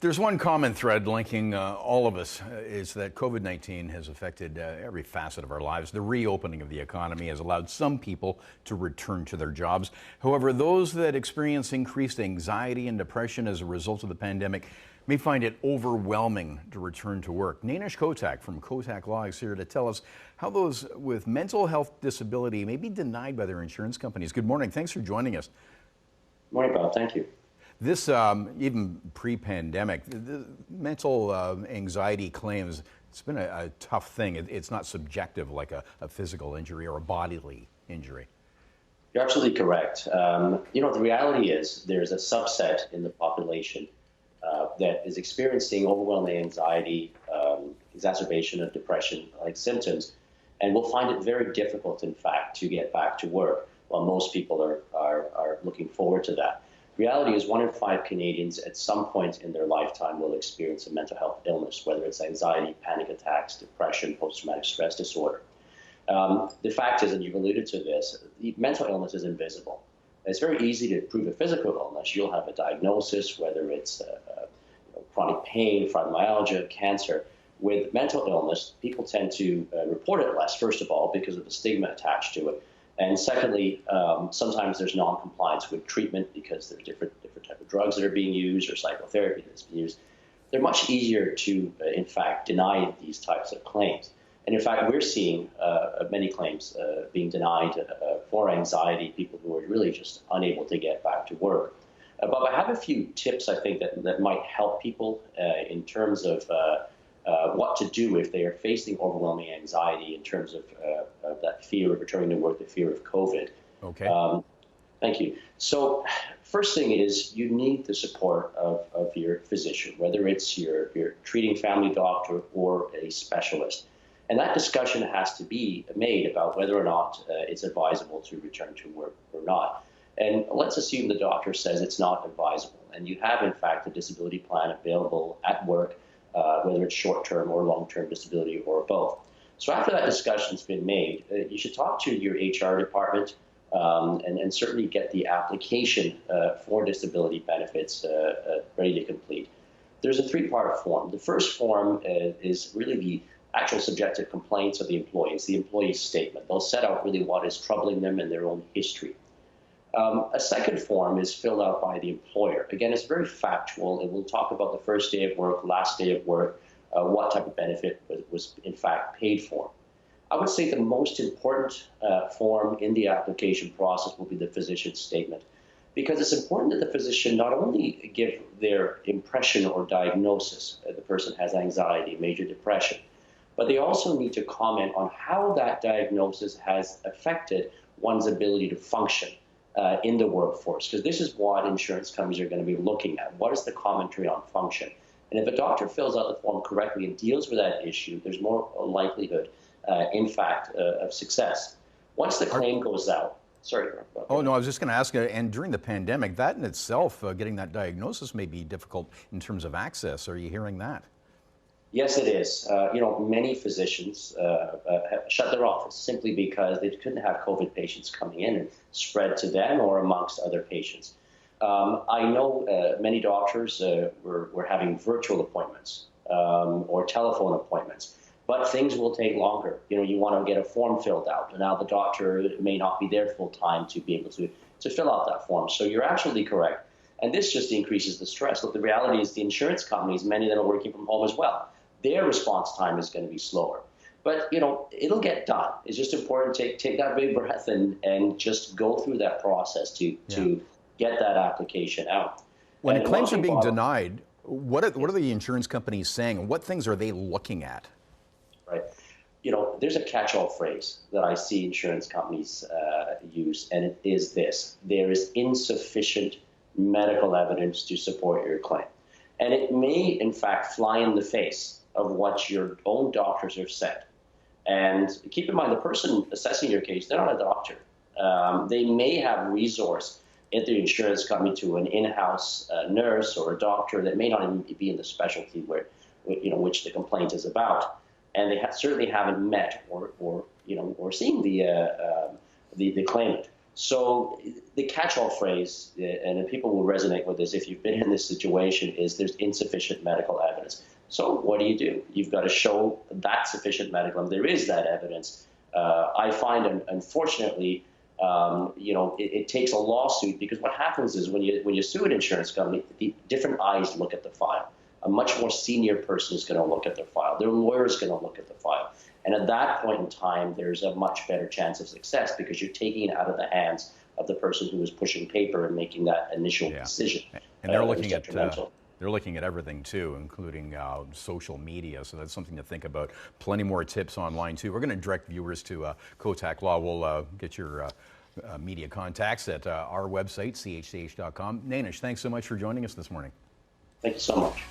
There's one common thread linking all of us is that COVID-19 has affected every facet of our lives. The reopening of the economy has allowed some people to return to their jobs. However, those that experience increased anxiety and depression as a result of the pandemic may find it overwhelming to return to work. Nainesh Kotak from Kotak Law is here to tell us how those with mental health disability may be denied by their insurance companies. Good morning. Thanks for joining us. Morning, Bob. Thank you. This, even pre-pandemic, the mental anxiety claims, it's been a tough thing. It's not subjective like a physical injury or a bodily injury. You're absolutely correct. The reality is there's a subset in the population that is experiencing overwhelming anxiety, exacerbation of depression-like symptoms, and will find it very difficult, in fact, to get back to work, while most people are looking forward to that. Reality is 1 in 5 Canadians at some point in their lifetime will experience a mental health illness, whether it's anxiety, panic attacks, depression, post-traumatic stress disorder. The fact is, and you've alluded to this, the mental illness is invisible. It's very easy to prove a physical illness. You'll have a diagnosis, whether it's chronic pain, fibromyalgia, cancer. With mental illness, people tend to report it less, first of all, because of the stigma attached to it. And secondly, sometimes there's non-compliance with treatment because there's different type of drugs that are being used or psychotherapy that's being used. They're much easier to, in fact, deny these types of claims. And in fact, we're seeing many claims being denied for anxiety, people who are really just unable to get back to work. But I have a few tips, I think, that might help people in terms of what to do if they are facing overwhelming anxiety in terms of that fear of returning to work, the fear of COVID. Okay. Thank you. So first thing is you need the support of your physician, whether it's your treating family doctor or a specialist. And that discussion has to be made about whether or not it's advisable to return to work or not. And let's assume the doctor says it's not advisable, and you have, in fact, a disability plan available at work, whether it's short-term or long-term disability or both. So after that discussion's been made, you should talk to your HR department and certainly get the application for disability benefits ready to complete. There's a 3-part form. The first form is really the actual subjective complaints of the employees, the employee statement. They'll set out really what is troubling them and their own history. A second form is filled out by the employer. Again, it's very factual. It will talk about the first day of work, last day of work, what type of benefit was in fact paid for. I would say the most important form in the application process will be the physician's statement, because it's important that the physician not only give their impression or diagnosis that the person has anxiety, major depression, but they also need to comment on how that diagnosis has affected one's ability to function in the workforce, because this is what insurance companies are going to be looking at. What is the commentary on function? And if a doctor fills out the form correctly and deals with that issue, there's more likelihood, in fact, of success. Once the claim goes out, sorry. Oh, no, I was just going to ask, and during the pandemic, that in itself, getting that diagnosis may be difficult in terms of access. Are you hearing that? Yes, it is. Many physicians have shut their office simply because they couldn't have COVID patients coming in and spread to them or amongst other patients. I know many doctors were having virtual appointments or telephone appointments, but things will take longer. You want to get a form filled out, and now the doctor may not be there full time to be able to fill out that form. So you're absolutely correct. And this just increases the stress. Look, the reality is the insurance companies, many of them are working from home as well. Their response time is going to be slower. But, it'll get done. It's just important to take that big breath and just go through that process to get that application out. When claims are being denied, what are the insurance companies saying? What things are they looking at? Right. There's a catch-all phrase that I see insurance companies use, and it is this: there is insufficient medical evidence to support your claim. And it may, in fact, fly in the face of what your own doctors have said. And keep in mind, the person assessing your case, they're not a doctor. They may have resource at the insurance company to an in-house nurse or a doctor that may not even be in the specialty which the complaint is about. And they certainly haven't met or seen the claimant. So the catch-all phrase, and people will resonate with this if you've been in this situation, is there's insufficient medical evidence. So what do? You've got to show that sufficient medical, and there is that evidence. I find, unfortunately, it takes a lawsuit, because what happens is when you sue an insurance company, the different eyes look at the file. A much more senior person is going to look at their file. Their lawyer is going to look at the file. And at that point in time, there's a much better chance of success, because you're taking it out of the hands of the person who is pushing paper and making that initial decision. And they're looking at they're looking at everything too, including social media. So that's something to think about. Plenty more tips online too. We're going to direct viewers to Kotak Law. We'll get your media contacts at our website, chch.com. Nainesh, thanks so much for joining us this morning. Thank you so much.